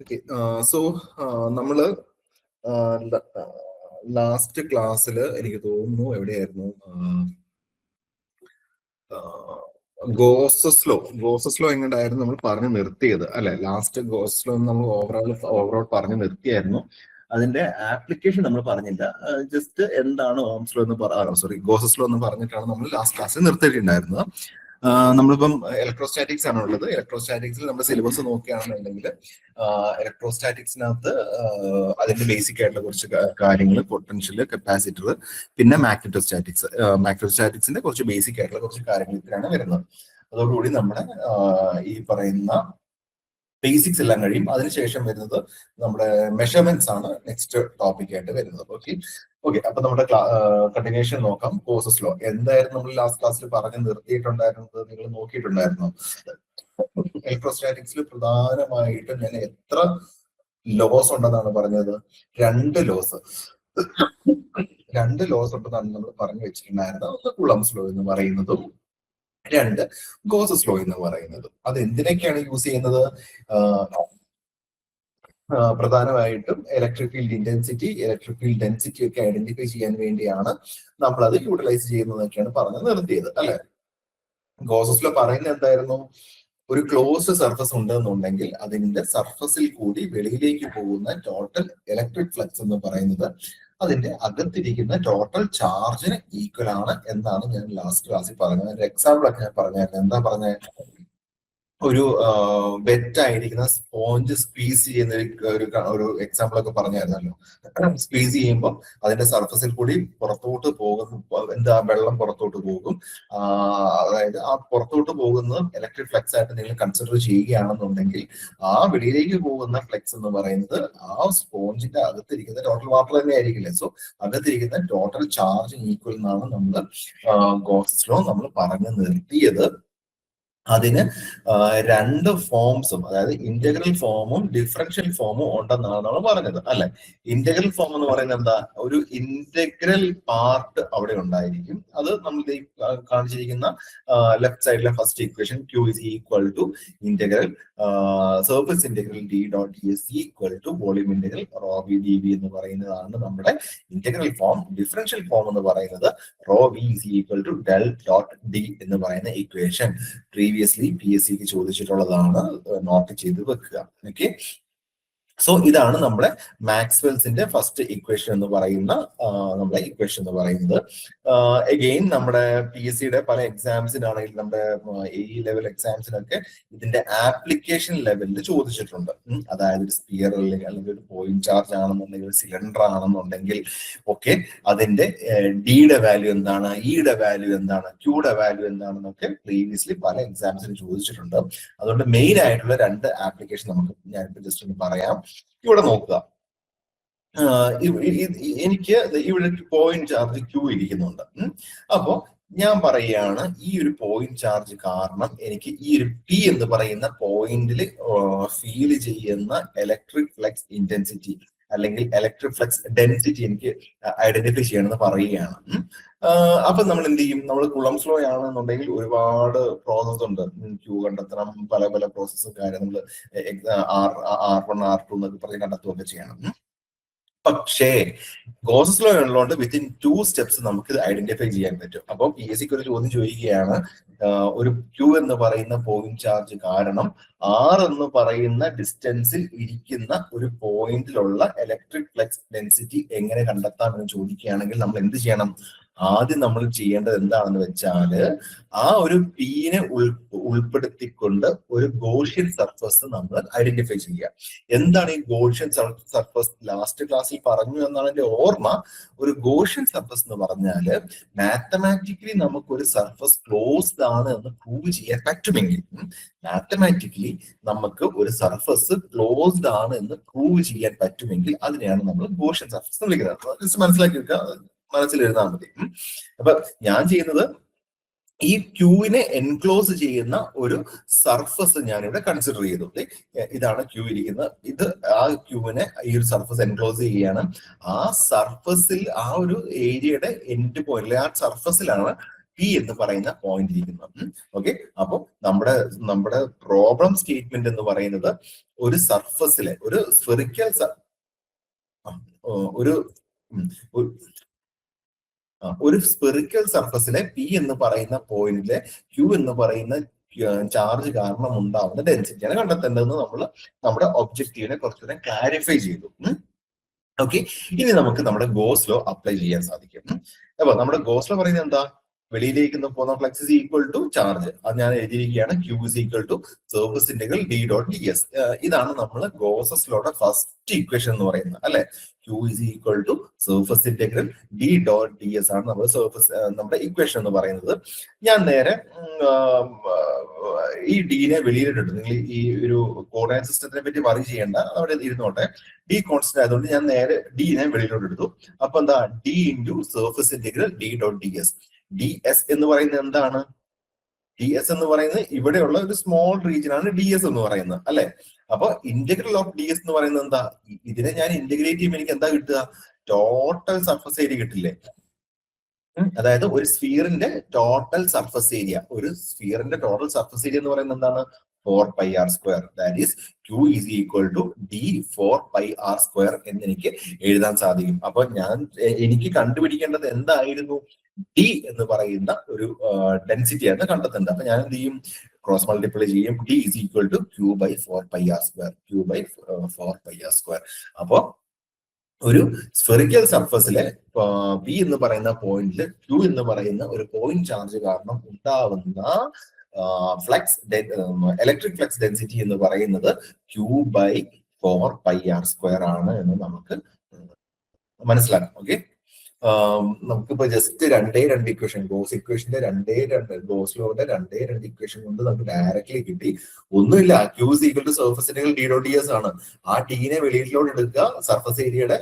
Okay, so നമ്മള് last ക്ലാസ്സിൽ എനിക്ക് തോന്നുന്നു എവിടെയായിരുന്നു ഗോസസ്ലോ എങ്ങോട്ടായിരുന്നു നമ്മൾ പറഞ്ഞു നിർത്തിയത് അല്ലെ? ലാസ്റ്റ് ഗോസസ്ലോ നമ്മൾ ഓവറോൾ പറഞ്ഞു നിർത്തിയായിരുന്നു. അതിന്റെ ആപ്ലിക്കേഷൻ നമ്മൾ പറഞ്ഞില്ല. ജസ്റ്റ് എന്താണ് ഓംസ്ലോ എന്ന് ഗോസസ്ലോ എന്ന് പറഞ്ഞിട്ടാണ് നമ്മൾ ലാസ്റ്റ് ക്ലാസ്സിൽ നിർത്തിയിട്ടുണ്ടായിരുന്നത്. നമ്മളിപ്പം ഇലക്ട്രോസ്റ്റാറ്റിക്സ് ആണ് ഉള്ളത്. ഇലക്ട്രോസ്റ്റാറ്റിക്സിൽ നമ്മുടെ സിലബസ് നോക്കുകയാണെന്നുണ്ടെങ്കിൽ ഇലക്ട്രോസ്റ്റാറ്റിക്സിനകത്ത് അതിന്റെ ബേസിക് ആയിട്ടുള്ള കുറച്ച് കാര്യങ്ങൾ, പൊട്ടൻഷ്യൽ, കപ്പാസിറ്റർ, പിന്നെ മാഗ്നറ്റോസ്റ്റാറ്റിക്സിന്റെ കുറച്ച് ബേസിക് ആയിട്ടുള്ള കുറച്ച് കാര്യങ്ങൾ ഇതിലാണ് വരുന്നത്. അതോടുകൂടി നമ്മുടെ ഈ പറയുന്ന ബേസിക്സ് എല്ലാം കഴിയും. അതിനുശേഷം വരുന്നത് നമ്മുടെ മെഷർമെന്റ്സ് ആണ് നെക്സ്റ്റ് ടോപ്പിക് ആയിട്ട് വരുന്നത്. ഓക്കെ, അപ്പൊ നമ്മുടെ കണ്ടിന്യൂഷൻ നോക്കാം. ഗോസസ് ലോ എന്തായിരുന്നു നമ്മൾ ലാസ്റ്റ് ക്ലാസ്സിൽ പറഞ്ഞ് നിർത്തിയിട്ടുണ്ടായിരുന്നത്? നിങ്ങൾ നോക്കിയിട്ടുണ്ടായിരുന്നു? ഇലക്ട്രോസ്റ്റാറ്റിക്സിൽ പ്രധാനമായിട്ടും ഞാൻ എത്ര ലോസ് ഉണ്ടെന്നാണ് പറഞ്ഞത്? രണ്ട് ലോസ് ഉണ്ടെന്നാണ് നമ്മൾ പറഞ്ഞു വെച്ചിട്ടുണ്ടായിരുന്നത്. ഒന്ന് കുളംസ് ലോ എന്ന് പറയുന്നതും രണ്ട് ഗോസസ് ലോ എന്ന് പറയുന്നതും. അത് എന്തിനൊക്കെയാണ് യൂസ് ചെയ്യുന്നത്? പ്രധാനമായിട്ടും electric field intensity, electric field density ഒക്കെ ഐഡന്റിഫൈ ചെയ്യാൻ വേണ്ടിയാണ് നമ്മൾ അത് യൂട്ടിലൈസ് ചെയ്യുന്നതൊക്കെയാണ് പറഞ്ഞ് നിർത്തിയത് അല്ലെ? ഗോസസ് ലോ പറയുന്നത് എന്തായിരുന്നു? ഒരു ക്ലോസ്ഡ് സർഫസ് ഉണ്ടെന്നുണ്ടെങ്കിൽ അതിന്റെ സർഫസിൽ കൂടി വെളിയിലേക്ക് പോകുന്ന ടോട്ടൽ ഇലക്ട്രിക് ഫ്ലക്സ് എന്ന് പറയുന്നത് അതിന്റെ അകത്തിരിക്കുന്ന ടോട്ടൽ ചാർജിന് ഈക്വൽ ആണ് എന്നാണ് ഞാൻ ലാസ്റ്റ് ക്ലാസ്സിൽ പറഞ്ഞത്. ഒരു എക്സാമ്പിൾ ഒക്കെ ഞാൻ പറഞ്ഞായിരുന്നു. എന്താ പറഞ്ഞത്? ഒരു വെറ്റ് ആയിരിക്കുന്ന സ്പോഞ്ച് സ്ക്വീസ് ചെയ്യുന്ന ഒരു എക്സാമ്പിൾ ഒക്കെ പറഞ്ഞായിരുന്നല്ലോ. സ്ക്വീസ് ചെയ്യുമ്പോൾ അതിന്റെ സർഫസിൽ കൂടി പുറത്തോട്ട് പോകും, വെള്ളം പുറത്തോട്ട് പോകും. അതായത് ആ പുറത്തോട്ട് പോകുന്നത് ഇലക്ട്രിക് ഫ്ലക്സ് ആയിട്ട് നിങ്ങൾ കൺസിഡർ ചെയ്യുകയാണെന്നുണ്ടെങ്കിൽ ആ വെളിയിലേക്ക് പോകുന്ന ഫ്ലക്സ് എന്ന് പറയുന്നത് ആ സ്പോഞ്ചിന്റെ അകത്തിരിക്കുന്ന ടോട്ടൽ വാട്ടർ തന്നെ ആയിരിക്കില്ലേ. സോ അകത്തിരിക്കുന്ന ടോട്ടൽ ചാർജ് ഈക്വൽ എന്നാണ് നമ്മൾ ഗോസസ് ലോ നമ്മൾ പറഞ്ഞു നിർത്തിയത്. അതിന് രണ്ട് ഫോംസും, അതായത് ഇന്റഗ്രൽ ഫോമും ഡിഫറൻഷ്യൽ ഫോമും ഉണ്ടെന്നാണ് നമ്മൾ പറഞ്ഞത് അല്ലെ? ഇന്റഗ്രൽ ഫോം എന്ന് പറയുന്നത് എന്താ? ഒരു ഇന്റഗ്രൽ പാർട്ട് അവിടെ ഉണ്ടായിരിക്കും. അത് നമ്മൾ കാണിച്ചിരിക്കുന്ന ലെഫ്റ്റ് സൈഡിലെ first equation Q is equal to integral surface integral D dot S equal to volume integral raw V dV എന്ന് പറയുന്നതാണ് നമ്മുടെ ഇന്റഗ്രൽ ഫോം. ഡിഫറൻഷ്യൽ ഫോം എന്ന് പറയുന്നത് rho V is equal to del dot D എന്ന് പറയുന്ന equation. Previously PSCക്ക് ചോദിച്ചിട്ടുള്ളതാണ്, note ചെയ്ത് വെക്കുക. ഓക്കെ, സോ ഇതാണ് നമ്മുടെ മാക്സ്വെൽസിന്റെ ഫസ്റ്റ് ഇക്വേഷൻ എന്ന് പറയുന്ന അഗെയിൻ നമ്മുടെ PSCയുടെ പല എക്സാംസിനാണെങ്കിൽ നമ്മുടെ ലെവൽ എക്സാംസിനൊക്കെ ഇതിന്റെ ആപ്ലിക്കേഷൻ ലെവലിൽ ചോദിച്ചിട്ടുണ്ട്. അതായത് ഒരു സ്പിയർ അല്ലെങ്കിൽ ഒരു പോയിന്റ് ചാർജ് ആണെന്നുണ്ടെങ്കിൽ, ഒരു സിലിണ്ടർ ആണെന്നുണ്ടെങ്കിൽ ഒക്കെ അതിന്റെ ഡിയുടെ വാല്യൂ എന്താണ്, ഇയുടെ വാല്യൂ എന്താണ്, ക്യൂയുടെ വാല്യൂ എന്താണെന്നൊക്കെ പ്രീവിയസ്ലി പല എക്സാംസിന് ചോദിച്ചിട്ടുണ്ട്. അതുകൊണ്ട് മെയിൻ ആയിട്ടുള്ള രണ്ട് ആപ്ലിക്കേഷൻ നമുക്ക് ഞാനിപ്പോ ജസ്റ്റ് ഒന്ന് പറയാം. ഇവിടെ നോക്കുക, എനിക്ക് ഇവിടെ പോയിന്റ് ചാർജ് Q ഇരിക്കുന്നുണ്ട്. അപ്പോ ഞാൻ പറയുകയാണ്, ഈ ഒരു പോയിന്റ് ചാർജ് കാരണം എനിക്ക് ഈ ഒരു P എന്ന് പറയുന്ന പോയിന്റിൽ ഫീൽ ചെയ്യുന്ന ഇലക്ട്രിക് ഫ്ലക്സ് ഇന്റൻസിറ്റി അല്ലെങ്കിൽ ഇലക്ട്രിക് ഫ്ലക്സ് ഡെൻസിറ്റി എനിക്ക് ഐഡന്റിഫൈ ചെയ്യണമെന്ന് പറയുകയാണ്. അപ്പൊ നമ്മൾ എന്ത് ചെയ്യും? നമ്മൾ കുളംസ് ലോ ആണെന്നുണ്ടെങ്കിൽ ഒരുപാട് പ്രോസസ് ഉണ്ട്. Q കണ്ടെത്തണം, പല പല പ്രോസസ്സും കാര്യം നമ്മൾ R1 R2 എന്നൊക്കെ പറഞ്ഞ് കണ്ടെത്തുകയൊക്കെ ചെയ്യണം. പക്ഷേ ഗോസസ് ലോ ഉള്ളതുകൊണ്ട് വിത്തിൻ 2 സ്റ്റെപ്സ് നമുക്ക് ഇത് ഐഡന്റിഫൈ ചെയ്യാൻ പറ്റും. അപ്പോൾ PSCക്ക് ഒരു ചോദ്യം ചോദിക്കുകയാണ്, ഒരു Q എന്ന് പറയുന്ന പോയിന്റ് ചാർജ് കാരണം R എന്ന് പറയുന്ന ഡിസ്റ്റൻസിൽ ഇരിക്കുന്ന ഒരു പോയിന്റിലുള്ള ഇലക്ട്രിക് ഫ്ലക്സ് ഡെൻസിറ്റി എങ്ങനെ കണ്ടെത്താമെന്ന് ചോദിക്കുകയാണെങ്കിൽ നമ്മൾ എന്ത് ചെയ്യണം? ആദ്യം നമ്മൾ ചെയ്യേണ്ടത് എന്താണെന്ന് വെച്ചാല് ആ ഒരു പീനെ ഉൾപ്പെടുത്തിക്കൊണ്ട് ഒരു ഗോഷ്യൻ സർഫസ് നമ്മൾ ഐഡന്റിഫൈ ചെയ്യുക. എന്താണ് ഈ ഗോഷ്യൻ സർഫസ്? ലാസ്റ്റ് ക്ലാസ്സിൽ പറഞ്ഞു എന്നാണ് എന്റെ ഓർമ്മ. ഒരു ഗോഷ്യൻ സർഫസ് എന്ന് പറഞ്ഞാല് മാത്തമാറ്റിക്കലി നമുക്ക് ഒരു സർഫസ് ക്ലോസ്ഡ് ആണ് എന്ന് പ്രൂവ് ചെയ്യാൻ പറ്റുമെങ്കിൽ, മാത്തമാറ്റിക്കലി നമുക്ക് ഒരു സർഫസ് ക്ലോസ്ഡ് ആണ് എന്ന് പ്രൂവ് ചെയ്യാൻ പറ്റുമെങ്കിൽ അതിനെയാണ് നമ്മൾ ഗോഷ്യൻ സർഫസ് എന്ന് വിളിക്കുന്നത്. ജസ്റ്റ് മനസ്സിലാക്കി വെക്കുക, മനസ്സിൽ എഴുതാൻ മതി. അപ്പൊ ഞാൻ ചെയ്യുന്നത് ഈ ക്യൂവിനെ എൻക്ലോസ് ചെയ്യുന്ന ഒരു സർഫസ് ഞാനിവിടെ കൺസിഡർ ചെയ്തു. ഇതാണ് ക്യൂ ഇരിക്കുന്നത്. ഇത് ആ ക്യൂവിനെ ഈ ഒരു സർഫസ് എൻക്ലോസ് ചെയ്യുകയാണ്. ആ സർഫസിൽ ആ ഒരു ഏരിയയുടെ എൻഡ് പോയിന്റ്, ആ സർഫസിലാണ് പി എന്ന് പറയുന്ന പോയിന്റ് ഇരിക്കുന്നത്. ഓക്കെ, അപ്പൊ നമ്മുടെ പ്രോബ്ലം സ്റ്റേറ്റ്മെന്റ് എന്ന് പറയുന്നത് ഒരു സർഫസിലെ ഒരു സ്ഫെറിക്കൽ ഒരു സ്പെറിക്കൽ സർഫസിലെ പി എന്ന് പറയുന്ന പോയിന്റിലെ ക്യൂ എന്ന് പറയുന്ന ചാർജ് കാരണം ഉണ്ടാവുന്ന ഡെൻസിറ്റിയാണ് കണ്ടെത്തേണ്ടതെന്ന് നമ്മൾ നമ്മുടെ ഒബ്ജക്റ്റീവിനെ കുറച്ചുകൂടെ ക്ലാരിഫൈ ചെയ്തു. ഓക്കെ, ഇനി നമുക്ക് നമ്മുടെ ഗോസ് ലോ അപ്ലൈ ചെയ്യാൻ സാധിക്കും. അപ്പൊ നമ്മുടെ ഗോസ് ലോ പറയുന്നത് എന്താ? വെളിയിലേക്ക് പോകുന്ന flux is equal to charge. അത് ഞാൻ എഴുതിയിരിക്കുകയാണ്, Q is equal to surface integral D dot D S. ഇതാണ് നമ്മൾ ഗോസസ് ലോയുടെ ഫസ്റ്റ് ഇക്വേഷൻ എന്ന് പറയുന്നത്, അല്ലെ? Q is equal to surface integral D dot D S ആണ് നമ്മുടെ ഇക്വേഷൻ എന്ന് പറയുന്നത്. ഞാൻ നേരെ ഈ ഡീനെ വെളിയിലിട്ടു. നിങ്ങൾ ഈ ഒരു കോർഡിനേറ്റ് സിസ്റ്റത്തിനെ പറ്റി വറി ചെയ്യേണ്ട, അവിടെ ഇരുന്നോട്ടെ. ഡി കോൺസ്റ്റന്റ് ആയതുകൊണ്ട് ഞാൻ നേരെ ഡീനെ വെളിയിലോട്ട് എടുത്തു. അപ്പൊ എന്താ? D into surface integral D dot D S. D S എന്ന് പറയുന്നത് എന്താണ്? ഡി എസ് എന്ന് പറയുന്നത് ഇവിടെയുള്ള ഒരു സ്മോൾ റീജിയൻ ആണ് ഡി എസ് എന്ന് പറയുന്നത്, അല്ലെ? അപ്പൊ ഇന്റഗ്രൽ ഓഫ് ഡി എസ് എന്ന് പറയുന്നത് എന്താ? ഇതിനെ ഞാൻ ഇന്റഗ്രേറ്റ് ചെയ്യുമ്പോൾ എനിക്ക് എന്താ കിട്ടുക? ടോട്ടൽ സർഫസ് ഏരിയ കിട്ടില്ലേ? അതായത് ഒരു സ്ഫിയറിന്റെ ടോട്ടൽ സർഫസ് ഏരിയ, എന്ന് പറയുന്നത് എന്താണ്? 4πr². That is Q is equal to D 4πr² എന്ന് എനിക്ക് എഴുതാൻ സാധിക്കും. അപ്പൊ എനിക്ക് കണ്ടുപിടിക്കേണ്ടത് എന്തായിരുന്നു? D എന്ന് പറയുന്ന ഒരു ഡെൻസിറ്റിയാണ് കണ്ടെത്തേണ്ടത്. അപ്പൊ ഞാൻ എന്ത് ചെയ്യും? ക്രോസ് മൾട്ടിപ്ലൈ ചെയ്യും. D is equal to Q by 4πr². അപ്പോ ഒരു സ്ഫെറിക്കൽ സർഫസിലെ പി എന്ന് പറയുന്ന പോയിന്റിൽ ക്യൂ എന്ന് പറയുന്ന ഒരു പോയിന്റ് ചാർജ് കാരണം ഉണ്ടാവുന്ന ഇലക്ട്രിക് ഫ്ലക്സ് ഡെൻസിറ്റി എന്ന് പറയുന്നത് Q ബൈ 4πr² ആണ് എന്ന് നമുക്ക് മനസ്സിലാക്കാം. ഓക്കെ, നമുക്കിപ്പോ ജസ്റ്റ് രണ്ടേ രണ്ട് ഇക്വേഷൻ, ഗോസ് ലോയുടെ രണ്ടേ രണ്ട് ഇക്വേഷൻ കൊണ്ട് നമുക്ക് ഡയറക്ട്ലി കിട്ടി. ഒന്നുമില്ല, Q is equal to surface integral D dot D S ആണ്. ആ ടീനെ വെളിയിലോട്ട് എടുക്കുക, സർഫസ് ഏരിയയുടെ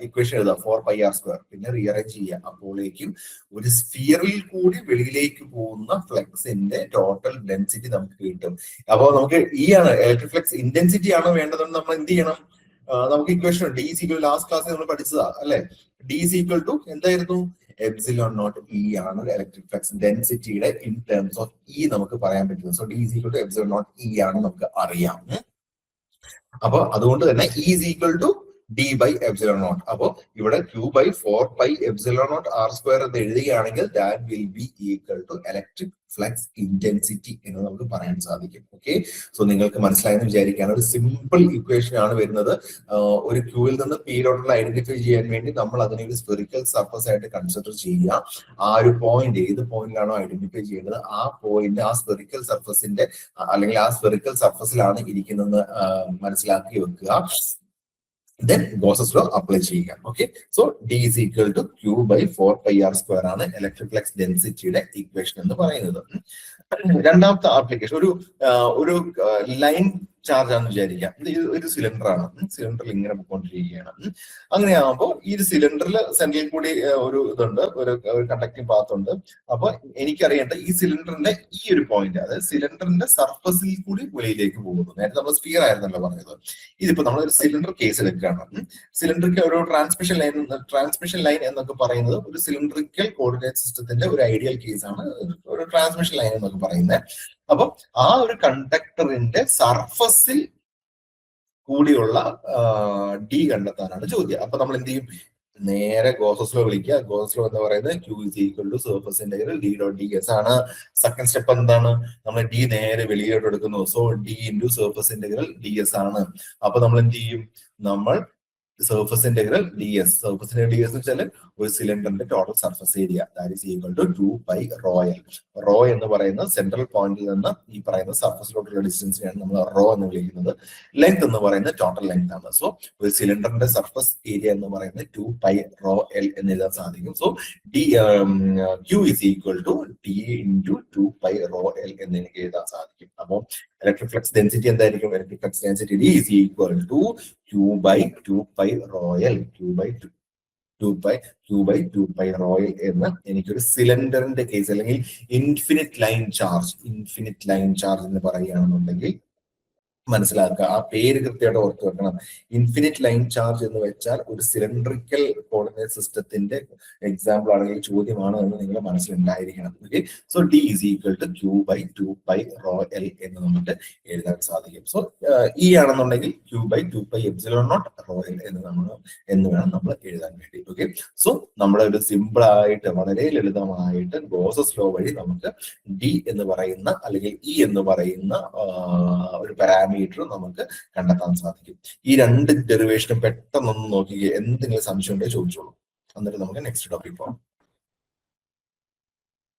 ഇക്വേഷൻ എഴുതുക 4πr², പിന്നെ റീഅറേഞ്ച് ചെയ്യുക. അപ്പോഴേക്കും ഒരു സ്ഫിയറിൽ കൂടി വെളിയിലേക്ക് പോകുന്ന ഫ്ലക്സിന്റെ ടോട്ടൽ ഡെൻസിറ്റി നമുക്ക് കിട്ടും. അപ്പോൾ നമുക്ക് ഇലക്ട്രിക് ഫ്ലക്സ് ഇന്റൻസിറ്റി ആണ് വേണ്ടതെന്ന് നമ്മൾ എന്ത് ചെയ്യണം? നമുക്ക് equation D is equal last ക്ലാസ്സിൽ നമ്മൾ പഠിച്ചതാ, അല്ലെ? ഡി ഈസ് ഈക്വൽ ടു എന്തായിരുന്നു? ε0 E ആണ് ഇലക്ട്രിക് ഫ്ലക്സ് ഡെൻസിറ്റിയുടെ ഇൻ ടേംസ് ഓഫ് ഇ നമുക്ക് പറയാൻ പറ്റുന്നത്. So D is equal to ε0 E ആണ് നമുക്ക് അറിയാം. അപ്പൊ അതുകൊണ്ട് തന്നെ E is equal to D by ε0. അപ്പോ ഇവിടെ Q ബൈ 4πε0r² എന്ന് എഴുതുകയാണെങ്കിൽ that will be equal to electric flux intensity എന്ന് നമുക്ക് പറയാൻ സാധിക്കും. ഓക്കെ, സോ നിങ്ങൾക്ക് മനസ്സിലായെന്ന് വിചാരിക്കുകയാണ്. ഒരു സിമ്പിൾ ഇക്വേഷൻ ആണ് വരുന്നത്. ഒരു ക്യൂവിൽ നിന്ന് പീലോട്ടുള്ള ഐഡന്റിഫൈ ചെയ്യാൻ വേണ്ടി നമ്മൾ അതിനെ ഒരു സ്ഫെറിക്കൽ സർഫസ് ആയിട്ട് കൺസിഡർ ചെയ്യുക. ആ ഒരു പോയിന്റ് ഏത് പോയിന്റിലാണോ ഐഡന്റിഫൈ ചെയ്യേണ്ടത് ആ പോയിന്റ് ആ സ്ഫെറിക്കൽ സർഫസിന്റെ അല്ലെങ്കിൽ ആ സ്ഫെറിക്കൽ സർഫസിലാണ് ഇരിക്കുന്നതെന്ന് മനസ്സിലാക്കി വെക്കുക. Then Gauss's law apply ചെയ്യുക. Okay, so D is equal to Q by 4πr² ആണ് ഇലക്ട്രിക് ഫ്ലക്സ് ഡെൻസിറ്റിയുടെ ഇക്വേഷൻ എന്ന് പറയുന്നത്. രണ്ടാമത്തെ ആപ്ലിക്കേഷൻ ഒരു ലൈൻ ചാർജ് ആണെന്ന് വിചാരിക്കാം. ഇത് ഒരു സിലിണ്ടർ ആണ്. സിലിണ്ടറിൽ ഇങ്ങനെ പോയിക്കൊണ്ടിരിക്കുകയാണ്. അങ്ങനെയാകുമ്പോൾ ഈ ഒരു സിലിണ്ടറിൽ സെന്ററിൽ കൂടി ഒരു ഇതുണ്ട്, ഒരു കണ്ടക്ടിങ് പാത്ത് ഉണ്ട്. അപ്പൊ എനിക്കറിയേണ്ട ഈ സിലിണ്ടറിന്റെ ഈ ഒരു പോയിന്റ്, അതായത് സിലിണ്ടറിന്റെ സർഫസിൽ കൂടി വെളിയിലേക്ക് പോകുന്നു. നേരത്തെ നമ്മൾ സ്ഫിയർ ആയിരുന്നല്ലോ പറഞ്ഞത്. ഇതിപ്പോ നമ്മൾ ഒരു സിലിണ്ടർ കേസ് എടുക്കുകയാണ്. സിലിണ്ടറിക്ക് ഒരു ട്രാൻസ്മിഷൻ ലൈൻ എന്നൊക്കെ പറയുന്നത് ഒരു സിലിണ്ടറിക്കൽ കോർഡിനേറ്റ് സിസ്റ്റത്തിന്റെ ഒരു ഐഡിയൽ കേസ് ആണ് ഒരു ട്രാൻസ്മിഷൻ ലൈൻ എന്നൊക്കെ പറയുന്നത്. അപ്പൊ ആ ഒരു കണ്ടക്ടറിന്റെ സർഫസിൽ കൂടിയുള്ള ഡി കണ്ടെത്താനാണ് ചോദ്യം. അപ്പൊ നമ്മൾ എന്ത് ചെയ്യും? നേരെ ഗോസസ് ലോ വിളിക്കുക. ഗോസസ് ലോ എന്ന് പറയുന്നത് Q is equal to surface integral D dot ds ആണ്. സെക്കൻഡ് സ്റ്റെപ്പ് എന്താണ്? നമ്മൾ ഡി നേരെ വെളിയിലോട്ട് എടുക്കുന്നു. So D into surface integral ds ആണ്. അപ്പൊ നമ്മൾ എന്ത് ചെയ്യും? നമ്മൾ സർഫസ് ഇന്റഗ്രൽ ds എന്ന് വെച്ചാൽ ഒരു സിലിണ്ടറിന്റെ total surface area that is equal to 2πρl. Rho എന്ന് പറയുന്ന സെൻട്രൽ പോയിന്റിൽ നിന്ന് ഈ പറയുന്ന സർഫസിലോട്ടുള്ള ഡിസ്റ്റൻസിനെയാണ് നമ്മൾ റോ എന്ന് വിളിക്കുന്നത്. ലെങ്ത് എന്ന് പറയുന്നത് ടോട്ടൽ ലെങ്ത് ആണ്. സോ ഒരു സിലിണ്ടറിന്റെ സർഫസ് ഏരിയ എന്ന് പറയുന്നത് 2πρl എന്ന് എഴുതാൻ സാധിക്കും. So Q is equal to D into 2πρl എന്ന് എനിക്ക് എഴുതാൻ സാധിക്കും. അപ്പോൾ ഇലക്ട്രിക് ഫ്ലക്സ് ഡെൻസിറ്റി എന്തായിരിക്കും? Electric flux density D is equal to Q by 2πρl. Q by 2πρl എന്ന് എനിക്കൊരു സിലിണ്ടറിന്റെ കേസ് അല്ലെങ്കിൽ ഇൻഫിനിറ്റ് ലൈൻ ചാർജ് എന്ന് പറയുകയാണെന്നുണ്ടെങ്കിൽ മനസ്സിലാക്കുക. ആ പേര് കൃത്യമായിട്ട് ഓർത്ത് വെക്കണം. ഇൻഫിനിറ്റ് ലൈൻ ചാർജ് എന്ന് വെച്ചാൽ ഒരു സിലിണ്ടറിക്കൽ കോർഡിനേറ്റ് സിസ്റ്റത്തിന്റെ എക്സാമ്പിൾ ആണെങ്കിൽ ചോദ്യമാണ് എന്ന് നിങ്ങൾ മനസ്സിലുണ്ടായിരിക്കണം. Okay, so D is equal to Q by 2π rho L എന്ന് നമുക്ക് എഴുതാൻ സാധിക്കും. സോ ഇ ആണെന്നുണ്ടെങ്കിൽ Q by 2π epsilon naught rho L എന്ന് വേണം നമ്മൾ എഴുതാൻ വേണ്ടി. ഓക്കെ, സോ നമ്മുടെ ഒരു സിമ്പിൾ ആയിട്ട് വളരെ ലളിതമായിട്ട് ഗോസസ് ലോ വഴി നമുക്ക് ഡി എന്ന് പറയുന്ന അല്ലെങ്കിൽ ഇ എന്ന് പറയുന്ന ഒരു പാരാമീറ്റർ നമുക്ക് കണ്ടെത്താൻ സാധിക്കും. ഈ രണ്ട് ഡെറിവേഷനും പെട്ടെന്നൊന്ന് നോക്കി എന്തെങ്കിലും സംശയം ഉണ്ടെങ്കിൽ ചോദിച്ചോളൂ, എന്നിട്ട് നമുക്ക് നെക്സ്റ്റ് ടോപ്പിക് പോകാം.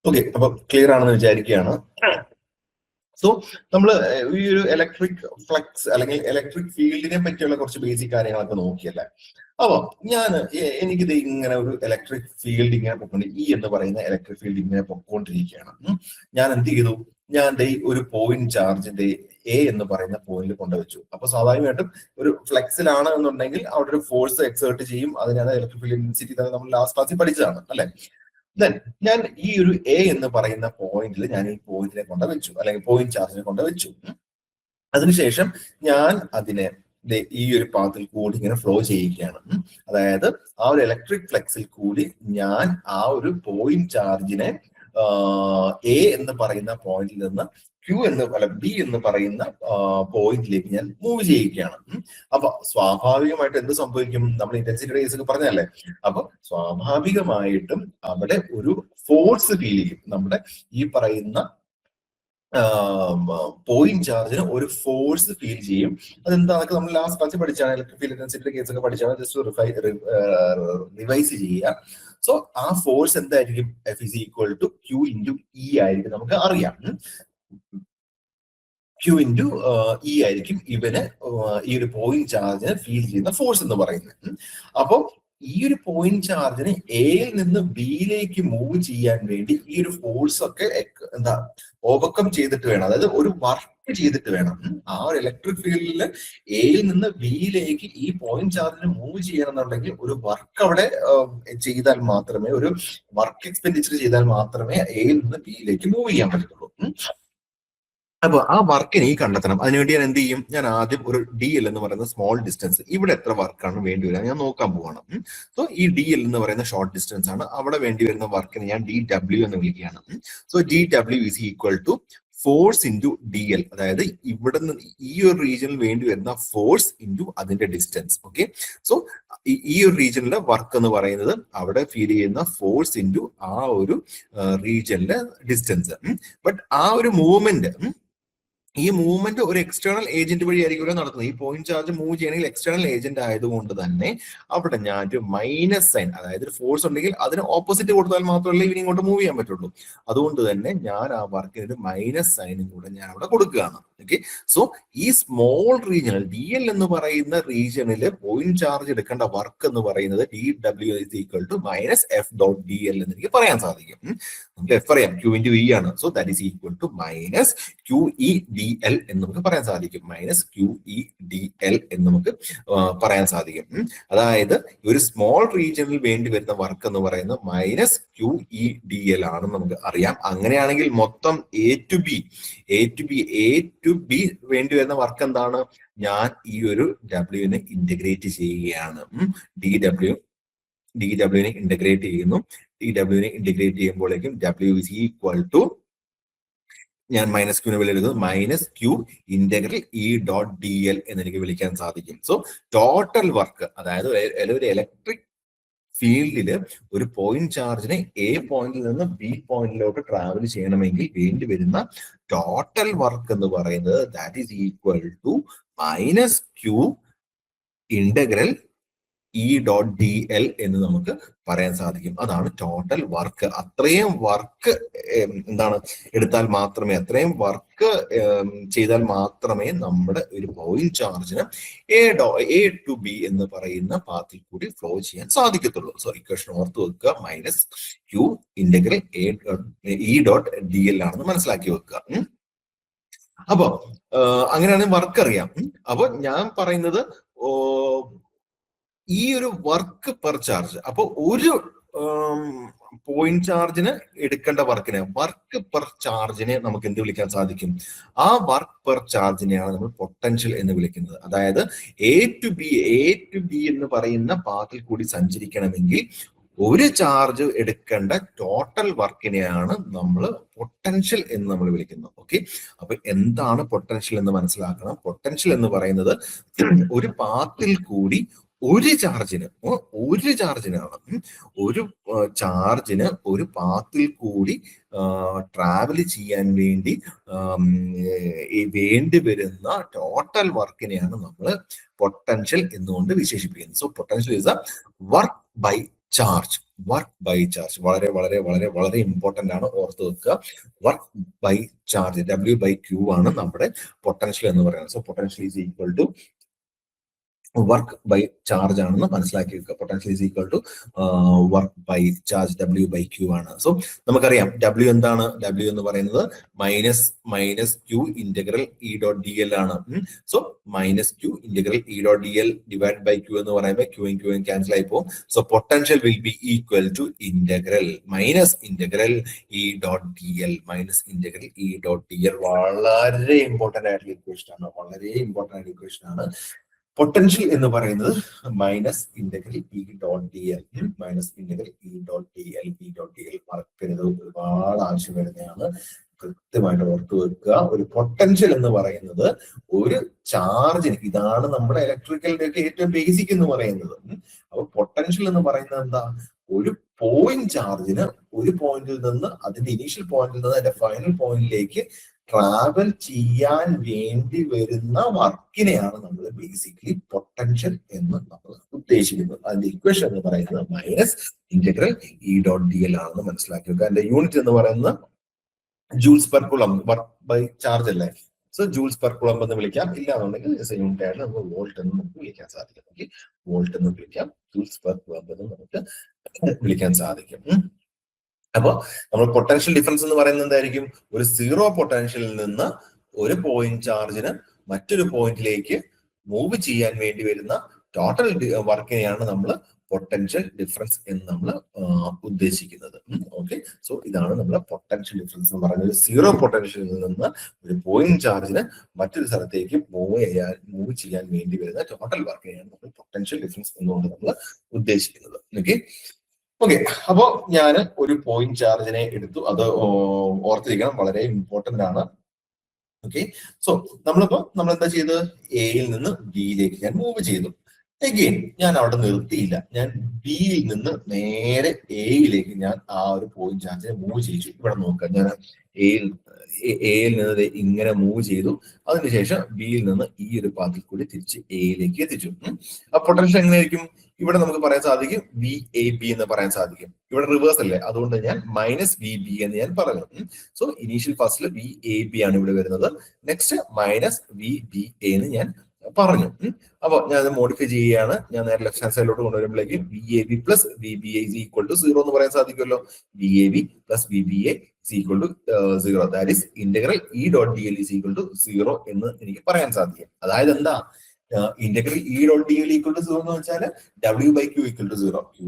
ഓക്കെ, അപ്പൊ ക്ലിയർ ആണെന്ന് വിചാരിക്കുകയാണ്. സോ നമ്മൾ ഈ ഒരു ഇലക്ട്രിക് ഫ്ലക്സ് അല്ലെങ്കിൽ ഇലക്ട്രിക് ഫീൽഡിനെ പറ്റിയുള്ള കുറച്ച് ബേസിക് കാര്യങ്ങളൊക്കെ നോക്കിയല്ലേ. അപ്പൊ എനിക്കിത് ഇങ്ങനെ ഒരു ഇലക്ട്രിക് ഫീൽഡ് ഇങ്ങനെ പൊക്കൊണ്ട് ഇ എന്ന് പറയുന്ന ഇലക്ട്രിക് ഫീൽഡ് ഇങ്ങനെ പൊക്കോണ്ടിരിക്കുകയാണ്. ഞാൻ എന്ത് ചെയ്തു, ഞാൻ ഒരു പോയിന്റ് ചാർജിന്റെ എ എന്ന് പറയുന്ന പോയിന്റിൽ കൊണ്ടുവച്ചു. അപ്പൊ സ്വാഭാവികമായിട്ടും ഒരു ഫ്ലെക്സിലാണ് എന്നുണ്ടെങ്കിൽ അവിടെ ഒരു ഫോഴ്സ് എക്സേർട്ട് ചെയ്യും. അതിനാണ് ഇലക്ട്രിക് ഫീൽഡ് ഇന്റൻസിറ്റി നമ്മൾ ലാസ്റ്റ് ക്ലാസ്സിൽ പഠിച്ചതാണ് അല്ലെ. ദെൻ ഞാൻ ഈ ഒരു എ എന്ന് പറയുന്ന പോയിന്റിൽ ഞാൻ ഈ പോയിന്റിനെ കൊണ്ടുവച്ചു അല്ലെങ്കിൽ പോയിന്റ് ചാർജിനെ കൊണ്ടുവച്ചു. അതിനുശേഷം ഞാൻ അതിനെ ഈ ഒരു പാത്തിൽ കൂടി ഇങ്ങനെ ഫ്ലോ ചെയ്യുകയാണ്. അതായത് ആ ഒരു ഇലക്ട്രിക് ഫ്ലെക്സിൽ കൂടി ഞാൻ ആ ഒരു പോയിന്റ് ചാർജിനെ എ എന്ന് പറയുന്ന പോയിന്റിൽ നിന്ന് ക്യൂ ബി എന്ന് പറയുന്ന പോയിന്റിലേക്ക് ഞാൻ മൂവ് ചെയ്യുകയാണ്. അപ്പൊ സ്വാഭാവികമായിട്ട് എന്ത് സംഭവിക്കും, നമ്മൾ ഇന്റൻസിറ്റി കേസ് ഒക്കെ പറഞ്ഞല്ലേ. അപ്പൊ സ്വാഭാവികമായിട്ടും അവിടെ ഒരു ഫോഴ്സ് ഫീൽ ചെയ്യും. നമ്മുടെ ഈ പറയുന്ന പോയിന്റ് ചാർജിന് ഒരു ഫോഴ്സ് ഫീൽ ചെയ്യും. അതെന്താണെന്നൊക്കെ നമ്മൾ ലാസ്റ്റ് ക്ലാസ്സിൽ പഠിച്ചാണ്. ഇലക്ട്രിക് ഫീൽഡ് ഇന്റൻസിറ്റി കേസ് ഒക്കെ പഠിച്ചാണ്. ജസ്റ്റ് റിവൈസ് ചെയ്യുക. സോ ആ ഫോഴ്സ് എന്തായിരിക്കും, F is equal to Q into E ആയിരിക്കും. നമുക്ക് അറിയാം Q into E ആയിരിക്കും ഇവന് ഈ ഒരു പോയിന്റ് ചാർജിന് ഫീൽ ചെയ്യുന്ന ഫോഴ്സ് എന്ന് പറയുന്നത്. അപ്പൊ ഈ ഒരു പോയിന്റ് ചാർജിന് എയിൽ നിന്ന് ബിയിലേക്ക് മൂവ് ചെയ്യാൻ വേണ്ടി ഈ ഒരു ഫോഴ്സ് ഒക്കെ ഓവർകം ചെയ്തിട്ട് വേണം, അതായത് ഒരു വർക്ക് ചെയ്തിട്ട് വേണം. ആ ഒരു ഇലക്ട്രിക് ഫീൽഡിൽ എയിൽ നിന്ന് ബിയിലേക്ക് ഈ പോയിന്റ് ചാർജിന് മൂവ് ചെയ്യണമെന്നുണ്ടെങ്കിൽ ഒരു വർക്ക് അവിടെ ചെയ്താൽ മാത്രമേ, ഒരു വർക്ക് എക്സ്പെൻഡിച്ചർ ചെയ്താൽ മാത്രമേ എയിൽ നിന്ന് ബിയിലേക്ക് മൂവ് ചെയ്യാൻ പറ്റത്തുള്ളൂ. അപ്പൊ ആ വർക്കിനെ കണ്ടെത്തണം. അതിനുവേണ്ടി ഞാൻ എന്ത് ചെയ്യും, ഞാൻ ആദ്യം ഒരു ഡി എൽ എന്ന് പറയുന്ന സ്മോൾ ഡിസ്റ്റൻസ്, ഇവിടെ എത്ര വർക്കാണ് വേണ്ടി വരിക ഞാൻ നോക്കാൻ പോവാണ്. സോ ഈ ഡി എൽ എന്ന് പറയുന്ന ഷോർട്ട് ഡിസ്റ്റൻസ് ആണ്. അവിടെ വേണ്ടി വരുന്ന വർക്കിനെ ഞാൻ DW എന്ന് വിളിക്കുകയാണ്. So DW is equal to force into DL, അതായത് ഇവിടെ നിന്ന് ഈ ഒരു റീജിയനിൽ വേണ്ടി വരുന്ന ഫോഴ്സ് ഇൻറ്റു അതിന്റെ ഡിസ്റ്റൻസ്. ഓക്കെ, സോ ഈ ഒരു റീജിയനിലെ വർക്ക് എന്ന് പറയുന്നത് അവിടെ ഫീൽ ചെയ്യുന്ന ഫോഴ്സ് ഇൻറ്റു ആ ഒരു റീജിയനിലെ ഡിസ്റ്റൻസ്. ബട്ട് ആ ഒരു മൂവ്മെന്റ്, ഈ മൂവ്മെന്റ് ഒരു എക്സ്റ്റേണൽ ഏജന്റ് വഴി ആയിരിക്കും നടത്തുന്നത്. ഈ പോയിന്റ് ചാർജ് മൂവ് ചെയ്യണമെങ്കിൽ എക്സ്റ്റേണൽ ഏജന്റ് ആയതുകൊണ്ട് തന്നെ അവിടെ ഞാൻ ഒരു മൈനസ് സൈൻ, അതായത് ഒരു ഫോഴ്സ് ഉണ്ടെങ്കിൽ അതിന് ഓപ്പോസിറ്റ് കൊടുത്താൽ മാത്രമല്ല ഇവന് ഇങ്ങോട്ട് മൂവ് ചെയ്യാൻ പറ്റുള്ളൂ. അതുകൊണ്ട് തന്നെ ഞാൻ ആ വർക്കിന് ഒരു മൈനസ് സൈനും കൂടെ ഞാൻ അവിടെ കൊടുക്കുകയാണ്. ഓക്കെ, സോ ഈ സ്മോൾ റീജിയനിൽ DL എന്ന് പറയുന്ന റീജിയനിൽ പോയിന്റ് ചാർജ് എടുക്കേണ്ട വർക്ക് എന്ന് പറയുന്നത് DW is equal to minus F.dl എന്ന് എനിക്ക് പറയാൻ സാധിക്കും. നമുക്ക് F അറിയാം, Q into E ആണ്. So that is equal to minus QEdl എന്ന് നമുക്ക് പറയാൻ സാധിക്കും. മൈനസ് QEdl എന്ന് നമുക്ക് പറയാൻ സാധിക്കും. അതായത് ഒരു സ്മോൾ റീജിയനിൽ വേണ്ടി വരുന്ന വർക്ക് എന്ന് പറയുന്നത് മൈനസ് QEdl ആണെന്ന് നമുക്ക് അറിയാം. അങ്ങനെയാണെങ്കിൽ മൊത്തം A to B വേണ്ടി വരുന്ന വർക്ക് എന്താണ്, ഞാൻ ഈ ഒരു ഡബ്ല്യുവിനെ ഇന്റഗ്രേറ്റ് ചെയ്യുകയാണ്. DWനെ ഇന്റഗ്രേറ്റ് ചെയ്യുന്നു. DWനെ ഇന്റഗ്രേറ്റ് ചെയ്യുമ്പോഴേക്കും W is equal to, ഞാൻ മൈനസ് ക്യൂനെ വിളിക്കുന്നത് മൈനസ് Q ഇന്റഗ്രൽ E.dl എന്ന് എനിക്ക് വിളിക്കാൻ സാധിക്കും. സോ ടോട്ടൽ വർക്ക്, അതായത് ഒരു ഇലക്ട്രിക് ഫീൽഡില് ഒരു പോയിന്റ് ചാർജിനെ A പോയിന്റിൽ നിന്ന് B പോയിന്റിലോട്ട് ട്രാവൽ ചെയ്യണമെങ്കിൽ വേണ്ടി വരുന്ന ടോട്ടൽ വർക്ക് എന്ന് പറയുന്നത് that is equal to minus Q integral E.dl എന്ന് നമുക്ക് പറയാൻ സാധിക്കും. അതാണ് ടോട്ടൽ വർക്ക്. അത്രയും വർക്ക് എടുത്താൽ മാത്രമേ, അത്രയും വർക്ക് ചെയ്താൽ മാത്രമേ നമ്മുടെ ഒരു പോയിന്റ് ചാർജിന് A to B എന്ന് പറയുന്ന പാത്തിൽ കൂടി ഫ്ലോ ചെയ്യാൻ സാധിക്കത്തുള്ളൂ. സോ ഇക്വേഷൻ ഓർത്ത് വെക്കുക, മൈനസ് Q ഇന്റഗ്രൽ E.dl ആണെന്ന് മനസ്സിലാക്കി വെക്കുക. അപ്പൊ അങ്ങനെയാണെങ്കിൽ വർക്ക് അറിയാം. അപ്പൊ ഞാൻ പറയുന്നത് ഈ ഒരു വർക്ക് പെർ ചാർജ്, അപ്പൊ ഒരു പോയിന്റ് ചാർജിന് എടുക്കേണ്ട വർക്കിനെ, വർക്ക് പെർ ചാർജിനെ നമുക്ക് എന്ത് വിളിക്കാൻ സാധിക്കും? ആ വർക്ക് പെർ ചാർജിനെയാണ് നമ്മൾ പൊട്ടൻഷ്യൽ എന്ന് വിളിക്കുന്നത്. അതായത് എ ടു ബി എന്ന് പറയുന്ന പാത്തിൽ കൂടി സഞ്ചരിക്കണമെങ്കിൽ ഒരു ചാർജ് എടുക്കേണ്ട ടോട്ടൽ വർക്കിനെയാണ് നമ്മൾ പൊട്ടൻഷ്യൽ എന്ന് നമ്മൾ വിളിക്കുന്നത്. ഓക്കെ, അപ്പൊ എന്താണ് പൊട്ടൻഷ്യൽ എന്ന് മനസ്സിലാക്കണം. പൊട്ടൻഷ്യൽ എന്ന് പറയുന്നത് ഒരു പാത്തിൽ കൂടി ഒരു ചാർജിനാണ്, ഒരു ചാർജിന് ഒരു പാത്തിൽ കൂടി ട്രാവൽ ചെയ്യാൻ വേണ്ടി വേണ്ടി വരുന്ന ടോട്ടൽ വർക്കിനെയാണ് നമ്മൾ പൊട്ടൻഷ്യൽ എന്നുകൊണ്ട് വിശേഷിപ്പിക്കുന്നത്. So potential is a work by charge. വളരെ വളരെ വളരെ വളരെ ഇമ്പോർട്ടന്റ് ആണ്, ഓർത്ത് വെക്കുക. വർക്ക് ബൈ ചാർജ്, W/Q ആണ് നമ്മുടെ പൊട്ടൻഷ്യൽ എന്ന് പറയുന്നത്. So potential is equal to work by charge ആണെന്ന് മനസ്സിലാക്കി വെക്കുക. Potential is equal to work by charge, W/Q ആണ്. സോ നമുക്കറിയാം W എന്താണ്? W എന്ന് പറയുന്നത് മൈനസ് Q ഇന്റഗ്രൽ E.dl ആണ്. So Q integral E.dl divide by Q എന്ന് പറയുമ്പോൾ Q ക്യാൻസൽ ആയി പോകും. So potential will be equal to integral E.dl വളരെ ഇമ്പോർട്ടന്റ് ആയിട്ടുള്ള ഇക്വേഷൻ ആണ്. പൊട്ടൻഷ്യൽ എന്ന് പറയുന്നത് -ഇന്റഗ്രൽ മറക്കരുത്, ഒരുപാട് ആവശ്യം വരുന്നതാണ്, കൃത്യമായിട്ട് ഓർത്തു വെക്കുക. ഒരു പൊട്ടൻഷ്യൽ എന്ന് പറയുന്നത് ഒരു ചാർജിന്, ഇതാണ് നമ്മുടെ ഇലക്ട്രിക്കലിന്റെ ഒക്കെ ഏറ്റവും ബേസിക് എന്ന് പറയുന്നത്. അപ്പൊ പൊട്ടൻഷ്യൽ എന്ന് പറയുന്നത് എന്താ? ഒരു പോയിന്റ് ചാർജിന് ഒരു പോയിന്റിൽ നിന്ന്, അതിന്റെ ഇനീഷ്യൽ പോയിന്റിൽ നിന്ന് അതിന്റെ ഫൈനൽ പോയിന്റിലേക്ക് ട്രാവൽ ചെയ്യാൻ വേണ്ടി വരുന്ന വർക്കിനെയാണ് നമ്മൾ ബേസിക്കലി പൊട്ടൻഷ്യൽ എന്ന് നമ്മൾ ഉദ്ദേശിക്കുന്നത്. അതിന്റെ ഇക്വേഷൻ എന്ന് പറയുന്നത് -ഇന്റഗ്രൽ ആണെന്ന് മനസ്സിലാക്കി വെക്കുക. അതിന്റെ യൂണിറ്റ് എന്ന് പറയുന്നത് joules per coulomb, work by charge അല്ലേ. സോ ജൂൾസ് പെർ കുളം എന്ന് വിളിക്കാം, ഇല്ലാന്നുണ്ടെങ്കിൽ യൂണിറ്റ് ആയിട്ട് നമുക്ക് വോൾട്ട് എന്ന് നമുക്ക് വിളിക്കാൻ സാധിക്കും. ഓക്കെ, വോൾട്ട് എന്ന് വിളിക്കാം, ജൂൾസ് പെർ കുളം എന്ന് നമുക്ക് വിളിക്കാൻ സാധിക്കും. അപ്പൊ നമ്മൾ പൊട്ടൻഷ്യൽ ഡിഫറൻസ് എന്ന് പറയുന്നത് എന്തായിരിക്കും? ഒരു സീറോ പൊട്ടൻഷ്യലിൽ നിന്ന് ഒരു പോയിന്റ് ചാർജിന് മറ്റൊരു പോയിന്റിലേക്ക് മൂവ് ചെയ്യാൻ വേണ്ടി വരുന്ന ടോട്ടൽ വർക്കിനെയാണ് നമ്മൾ പൊട്ടൻഷ്യൽ ഡിഫറൻസ് എന്ന് നമ്മൾ ഉദ്ദേശിക്കുന്നത്. ഓക്കെ, സോ ഇതാണ് നമ്മുടെ പൊട്ടൻഷ്യൽ ഡിഫറൻസ് എന്ന് പറയുന്നത്. ഒരു സീറോ പൊട്ടൻഷ്യലിൽ നിന്ന് ഒരു പോയിന്റ് ചാർജിന് മറ്റൊരു സ്ഥലത്തേക്ക് മൂവ് ചെയ്യാൻ വേണ്ടി വരുന്ന ടോട്ടൽ വർക്കിനെയാണ് നമ്മൾ പൊട്ടൻഷ്യൽ ഡിഫറൻസ് എന്നുകൊണ്ട് നമ്മൾ ഉദ്ദേശിക്കുന്നത്. ഓക്കെ, അപ്പോ ഞാൻ ഒരു പോയിന്റ് ചാർജിനെ എടുത്തു, അത് ഓർത്തിരിക്കണം, വളരെ ഇമ്പോർട്ടന്റ് ആണ്. ഓക്കെ, സോ നമ്മൾ എന്താ ചെയ്തത്? എയിൽ നിന്ന് ബിയിലേക്ക് ഞാൻ മൂവ് ചെയ്തു. അഗെയിൻ ഞാൻ അവിടെ നിർത്തിയില്ല, ഞാൻ ബിയിൽ നിന്ന് നേരെ എയിലേക്ക് ഞാൻ ആ ഒരു പോയിന്റ് ചാർജിനെ മൂവ് ചെയ്തു. ഇവിടെ നോക്കാം, ഞാൻ എയിൽ നിന്ന് ഇങ്ങനെ മൂവ് ചെയ്തു, അതിനുശേഷം ബിയിൽ നിന്ന് ഈ ഒരു പാത്തിൽ കൂടി തിരിച്ച് എയിലേക്ക് എത്തിച്ചു. ആ പൊട്ടൻഷ്യൽ എങ്ങനെയായിരിക്കും? ഇവിടെ നമുക്ക് പറയാൻ സാധിക്കും VAB എന്ന് പറയാൻ സാധിക്കും. ഇവിടെ റിവേഴ്സ് അല്ലേ, അതുകൊണ്ട് ഞാൻ -VB എന്ന് ഞാൻ പറഞ്ഞു. സോ ഇനീഷ്യൽ ഫസ്റ്റിൽ VAB ആണ് ഇവിടെ വരുന്നത്, നെക്സ്റ്റ് -VBA എന്ന് ഞാൻ പറഞ്ഞു. അപ്പൊ ഞാൻ അത് മോഡിഫൈ ചെയ്യുകയാണ്. ഞാൻ നേരെ ലെഫ്റ്റ് ഹാൻഡ് സൈഡിലോട്ട് കൊണ്ടുവരുമ്പോഴേക്കും VAB + VBA = 0 എന്ന് പറയാൻ സാധിക്കുമല്ലോ. VAB + VBA = 0, that is integral E.dl = 0 എന്ന് എനിക്ക് പറയാൻ സാധിക്കും. അതായത് എന്താ? ഇന്റഗ്രൽ E.dl = 0 എന്ന് വെച്ചാൽ W/Q = 0. Q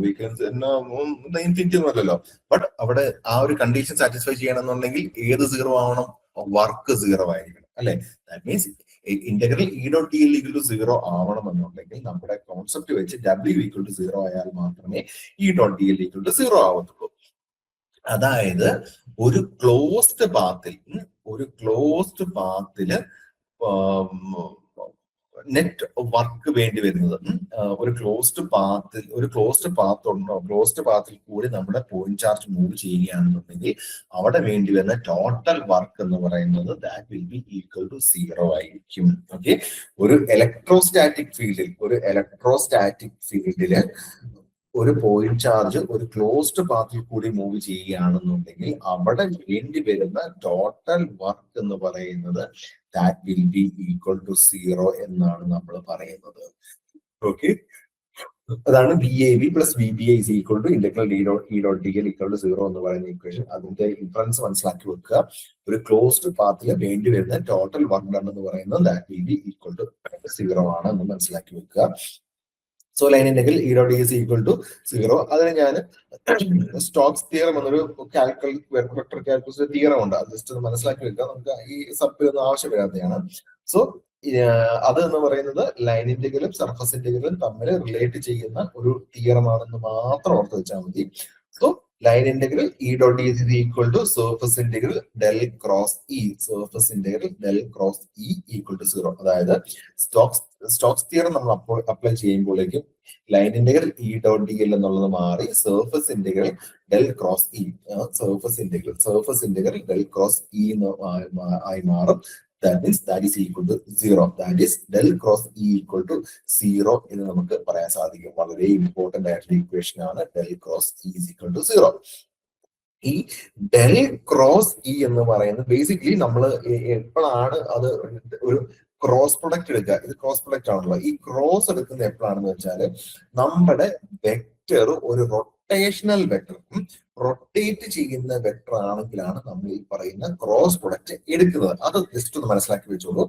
infinity ഒന്നുമല്ലല്ലോ. ബട്ട് അവിടെ ആ ഒരു കണ്ടീഷൻ സാറ്റിസ്ഫൈ ചെയ്യണമെന്നുണ്ടെങ്കിൽ ഏത് 0 ആവണം? വർക്ക് 0 ആയിരിക്കണം അല്ലെ. ദാറ്റ് മീൻസ് ഇന്റഗ്രൽ E.dl = 0 ആവണമെന്നുണ്ടെങ്കിൽ നമ്മുടെ കോൺസെപ്റ്റ് വെച്ച് W = 0 ആയാൽ മാത്രമേ E.dl = 0 ആവത്തുള്ളൂ. അതായത് ഒരു ക്ലോസ്ഡ് പാത്തില് നെറ്റ് വർക്ക് വേണ്ടി വരുന്നത്, ഒരു ക്ലോസ്ഡ് പാത്തിൽ കൂടി നമ്മുടെ പോയിന്റ് ചാർജ് മൂവ് ചെയ്യുകയാണെന്നുണ്ടെങ്കിൽ അവിടെ വേണ്ടി വരുന്ന ടോട്ടൽ വർക്ക് എന്ന് പറയുന്നത് that will be equal to 0 ആയിരിക്കും. ഓക്കെ, ഒരു ഇലക്ട്രോസ്റ്റാറ്റിക് ഫീൽഡില് ഒരു പോയിന്റ് ചാർജ് ഒരു ക്ലോസ്ഡ് പാത്തിൽ കൂടി മൂവ് ചെയ്യുകയാണെന്നുണ്ടെങ്കിൽ അവിടെ വേണ്ടി വരുന്ന ടോട്ടൽ വർക്ക് എന്ന് പറയുന്നത് that will be equal to 0 എന്നാണ് നമ്മൾ പറയുന്നത്. ഓക്കെ, അതാണ് VAB + VBA = ഇന്റഗ്രൽ E.dl = 0 എന്ന് പറയുന്ന ഇക്വേഷൻ. അതിന്റെ ഇൻഫറൻസ് മനസ്സിലാക്കി വെക്കുക. ഒരു ക്ലോസ്ഡ് പാത്തിൽ വേണ്ടി വരുന്ന ടോട്ടൽ വർക്ക് ഡൺ എന്ന് പറയുന്നത് that will be equal to 0 ആണ് എന്ന് മനസ്സിലാക്കി വെക്കുക. So line integral E dot is equal to 0. അതിന് ഞാൻ സ്റ്റോക്സ് തിയറം എന്നൊരു വെക്ടർ കാൽക്കുലസ് തിയറം ഉണ്ട്. അത് ജസ്റ്റ് ഒന്ന് മനസ്സിലാക്കി വെക്കുക. നമുക്ക് ഈ സബ് ഒന്നും ആവശ്യമില്ലാത്തതാണ്. സോ അത് എന്ന് പറയുന്നത് ലൈൻ ഇന്റഗ്രലും സർഫസ് ഇന്റഗ്രലും തമ്മിൽ റിലേറ്റ് ചെയ്യുന്ന ഒരു തിയറമാണെന്ന് മാത്രം ഓർത്ത് വെച്ചാൽ മതി. So line integral E dot is equal to surface integral del cross E. Surface integral del cross E equal to 0. അതായത് സ്റ്റോക്സ് തിയറം നമ്മൾ അപ്ലൈ ചെയ്യുമ്പോഴേക്കും line integral E dot D L എന്നുള്ളത് മാറി surface integral del cross E. Surface integral del cross E ആയി മാറും. That means that is equal to 0. That is del cross E equal to 0 എന്ന് നമുക്ക് പറയാൻ സാധിക്കും. വളരെ ഇമ്പോർട്ടന്റ് ആയിട്ടുള്ള ഇക്വേഷൻ ആണ് del cross E is equal to 0. ഈ ഡെൽ ക്രോസ് ഇ എന്ന് പറയുന്നത് ബേസിക്കലി നമ്മൾ എപ്പോഴാണ് അത് ഒരു ക്രോസ് പ്രൊഡക്റ്റ് എടുക്കുക. ഇത് ക്രോസ് പ്രൊഡക്റ്റ് ആണല്ലോ. ഈ ക്രോസ് എടുക്കുന്ന എപ്പോഴാണെന്ന് വെച്ചാൽ നമ്മുടെ വെക്റ്റർ ഒരു റൊട്ടേഷണൽ വെക്ടർ, റൊട്ടേറ്റ് ചെയ്യുന്ന വെക്ടർ ആണെങ്കിലാണ് നമ്മൾ ഈ പറയുന്ന ക്രോസ് പ്രൊഡക്റ്റ് എടുക്കുന്നത്. അത് ജസ്റ്റ് ഒന്ന് മനസ്സിലാക്കി വെച്ചോളൂ.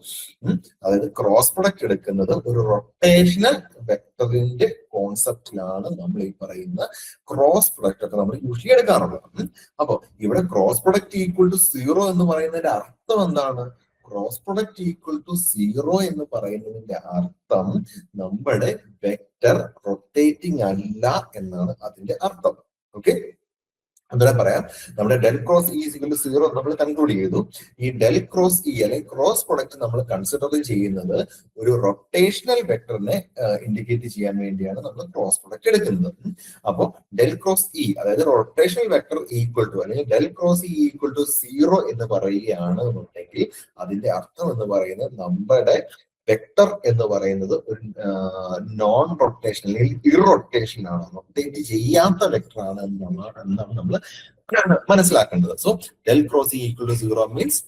അതായത് ക്രോസ് പ്രൊഡക്റ്റ് എടുക്കുന്നത് ഒരു റൊട്ടേഷണൽ വെക്ടറിന്റെ കോൺസെപ്റ്റിലാണ് നമ്മൾ ഈ പറയുന്ന ക്രോസ് പ്രൊഡക്റ്റ് ഒക്കെ നമ്മൾ യൂഷ്വലി എടുക്കാറുള്ളത്. അപ്പൊ ഇവിടെ ക്രോസ് പ്രൊഡക്റ്റ് ഈക്വൽ ടു 0 എന്ന് പറയുന്നതിന്റെ അർത്ഥം എന്താണ്? ക്രോസ് പ്രൊഡക്റ്റ് ഈക്വൽ ടു 0 എന്ന് പറയുന്നതിന്റെ അർത്ഥം നമ്മുടെ വെക്ടർ റൊട്ടേറ്റിംഗ് അല്ല എന്നാണ് അതിന്റെ അർത്ഥം. ഓക്കെ, അങ്ങനെ പറയാം. നമ്മുടെ del cross E equal to 0 നമ്മൾ കൺക്ലൂഡ് ചെയ്തു. ഈ ഡെൽ ക്രോസ് ഇ അല്ലെങ്കിൽ ക്രോസ് പ്രൊഡക്റ്റ് നമ്മൾ കൺസിഡർ ചെയ്യുന്നത് ഒരു റൊട്ടേഷണൽ വെക്ടറിനെ ഇൻഡിക്കേറ്റ് ചെയ്യാൻ വേണ്ടിയാണ് നമ്മൾ ക്രോസ് പ്രൊഡക്റ്റ് എടുക്കുന്നത്. അപ്പോൾ ഡെൽ ക്രോസ് ഇ അതായത് റൊട്ടേഷണൽ വെക്ടർ ഈക്വൽ ടു അല്ലെങ്കിൽ del cross E equal to 0 എന്ന് പറയുകയാണ് എന്നുണ്ടെങ്കിൽ അതിന്റെ അർത്ഥം എന്ന് പറയുന്നത് നമ്മുടെ വെക്ടർ എന്ന് പറയുന്നത് ഒരു നോൺ റൊട്ടേഷൻ അല്ലെങ്കിൽ ഇറൊട്ടേഷൻ ആണ്, റൊട്ടേറ്റ് ചെയ്യാത്ത വെക്ടർ ആണ് എന്നാണ് നമ്മൾ മനസ്സിലാക്കേണ്ടത്. So del cross E equal to 0 means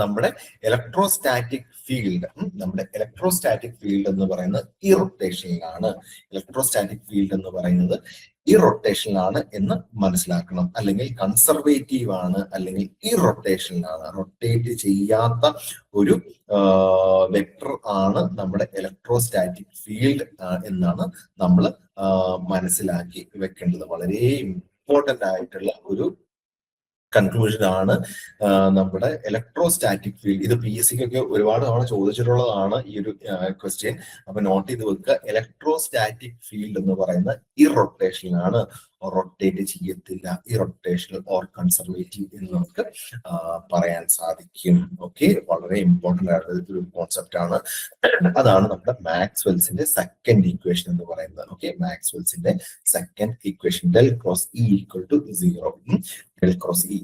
നമ്മുടെ ഇലക്ട്രോസ്റ്റാറ്റിക് ഫീൽഡ് എന്ന് പറയുന്നത് ഇറൊട്ടേഷനിലാണ്. ഇലക്ട്രോസ്റ്റാറ്റിക് ഫീൽഡ് എന്ന് പറയുന്നത് ഇറൊട്ടേഷനിലാണ് എന്ന് മനസ്സിലാക്കണം. അല്ലെങ്കിൽ കൺസർവേറ്റീവ് ആണ്, അല്ലെങ്കിൽ ഇറൊട്ടേഷനിലാണ്, റൊട്ടേറ്റ് ചെയ്യാത്ത ഒരു വെക്ടർ ആണ് നമ്മുടെ ഇലക്ട്രോസ്റ്റാറ്റിക് ഫീൽഡ് എന്നാണ് നമ്മൾ മനസ്സിലാക്കി വെക്കേണ്ടത്. വളരെ ഇമ്പോർട്ടന്റ് ആയിട്ടുള്ള ഒരു കൺക്ലൂഷൻ ആണ് നമ്മുടെ ഇലക്ട്രോസ്റ്റാറ്റിക് ഫീൽഡ്. ഇത് PSC ക്കൊക്കെ ഒരുപാട് തവണ ചോദിച്ചിട്ടുള്ളതാണ് ഈ ഒരു ക്വസ്റ്റ്യൻ. അപ്പൊ നോട്ട് ചെയ്ത് വെക്കുക. ഇലക്ട്രോസ്റ്റാറ്റിക് ഫീൽഡ് എന്ന് പറയുന്ന ഇറൊട്ടേഷനിലാണ്, റൊട്ടേറ്റ് ചെയ്യത്തില്ല. ഇറൊട്ടേഷണൽ ഓർ കൺസർവേറ്റീവ് എന്ന് നമുക്ക് പറയാൻ സാധിക്കും. ഓക്കെ, വളരെ ഇമ്പോർട്ടന്റ് ആയിട്ടുള്ള ഒരു കോൺസെപ്റ്റ് ആണ്. അതാണ് നമ്മുടെ മാക്സ്വെൽസിന്റെ സെക്കൻഡ് ഈക്വേഷൻ എന്ന് പറയുന്നത്. ഓക്കെ, മാക്സ്വെൽസിന്റെ second equation del cross E equal to 0. Del cross E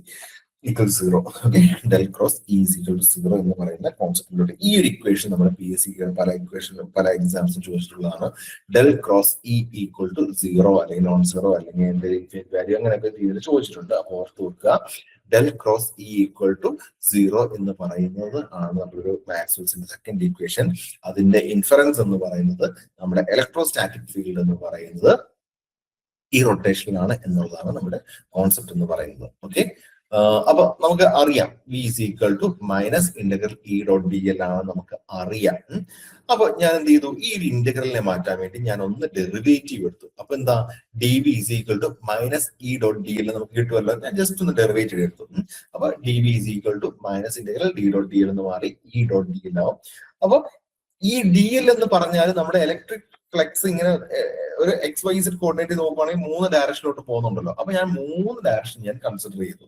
equal 0. Okay, del cross E is equal to 0 എന്ന് പറയുന്ന കോൺസെപ്റ്റിലൂടെ ഈ ഒരു ഇക്വേഷൻ നമ്മുടെ PSC പല എക്സാംസും ചോദിച്ചിട്ടുള്ളതാണ്. Del cross E equal to 0 അല്ലെങ്കിൽ നോൺ 0 അല്ലെങ്കിൽ എന്തെങ്കിലും വാല്യൂ അങ്ങനെയൊക്കെ രീതിയിൽ ചോദിച്ചിട്ടുണ്ട്. അപ്പോൾ ഓർത്ത് വെക്കുക, del cross E equal to 0 എന്ന് പറയുന്നത് ആണ് നമ്മളൊരു മാക്സ്വെൽസിന്റെ സെക്കൻഡ് ഈക്വേഷൻ. അതിന്റെ ഇൻഫറൻസ് എന്ന് പറയുന്നത് നമ്മുടെ ഇലക്ട്രോസ്റ്റാറ്റിക് ഫീൽഡ് എന്ന് പറയുന്നത് ഈ റൊട്ടേഷനിലാണ് എന്നുള്ളതാണ് നമ്മുടെ കോൺസെപ്റ്റ് എന്ന് പറയുന്നത്. ഓക്കെ, അപ്പൊ നമുക്ക് അറിയാം V is equal to minus integral E dot D L ആണ് നമുക്ക് അറിയാം. അപ്പൊ ഞാൻ എന്ത് ചെയ്തു? ഈ ഒരു ഇന്റഗ്രലിനെ മാറ്റാൻ വേണ്ടി ഞാൻ ഒന്ന് ഡെറിവേറ്റീവ് എടുത്തു. അപ്പൊ എന്താ? D V is equal to minus E dot D L നമുക്ക് കിട്ടുമല്ലോ. ഞാൻ ജസ്റ്റ് ഒന്ന് ഡെറിവേറ്റീവ് എടുത്തു. അപ്പൊ D V is equal to minus integral D dot D L എന്ന് മാറി ഇ ഡോട്ട് ഡി എൽ ആവും. അപ്പൊ ഈ ഡി എൽ എന്ന് പറഞ്ഞാൽ നമ്മുടെ ഇലക്ട്രിക് ഫ്ലെക്സ് ഇങ്ങനെ ഒരു XYZ കോർഡിനേറ്റ് നോക്കുകയാണെങ്കിൽ 3 ഡയറക്ഷനിലോട്ട് പോകുന്നുണ്ടല്ലോ. അപ്പൊ ഞാൻ 3 ഡയറക്ഷൻ ഞാൻ കൺസിഡർ ചെയ്തു.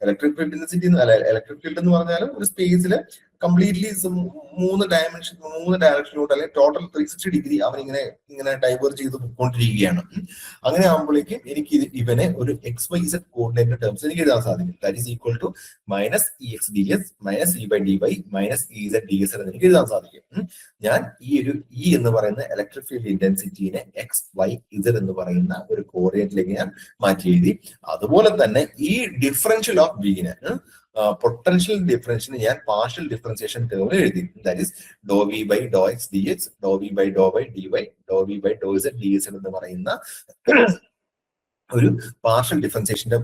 Electric field density electric field എന്ന് പറഞ്ഞാൽ ഒരു സ്പേസിൽ കംപ്ലീറ്റ്ലി 3 ഡയറക്ഷനിലോട്ട് അല്ലെങ്കിൽ ടോട്ടൽ 360 ഡിഗ്രി അവൻ ഇങ്ങനെ ഡൈവേർജ് ചെയ്ത് പോയിക്കൊണ്ടിരിക്കുകയാണ്. അങ്ങനെ ആകുമ്പോഴേക്കും എനിക്ക് ഇവനെ ഒരു XYZ കോർഡിനേറ്റ് ടേംസ് എനിക്ക് എഴുതാൻ സാധിക്കും. That is equal to minus EX ds minus E by dy minus EZ ds എന്ന് എനിക്ക് എഴുതാൻ സാധിക്കും. ഞാൻ ഈ ഒരു E എന്ന് പറയുന്ന ഇലക്ട്രിക് ഫീൽഡ് ഇന്റൻസിറ്റിനെ XYZ എന്ന് പറയുന്ന ഒരു കോർഡിനേറ്റിലേക്ക് ഞാൻ മാറ്റി എഴുതി. അതുപോലെ തന്നെ ഈ ഡിഫറൻഷ്യൽ ഓഫ് ബിനെ പൊട്ടൻഷ്യൽ ഡിഫറൻഷ്യൽ ഞാൻ പാർഷ്യൽ ഡിഫറൻസിയേഷൻ ടേമിൽ എഴുതി. That is do V by do X D X do V by do Y D Y do V by do Z D S എന്ന് പറയുന്ന ഒരു പാർഷ്യൽ ഡിഫറൻസിയേഷന്റെ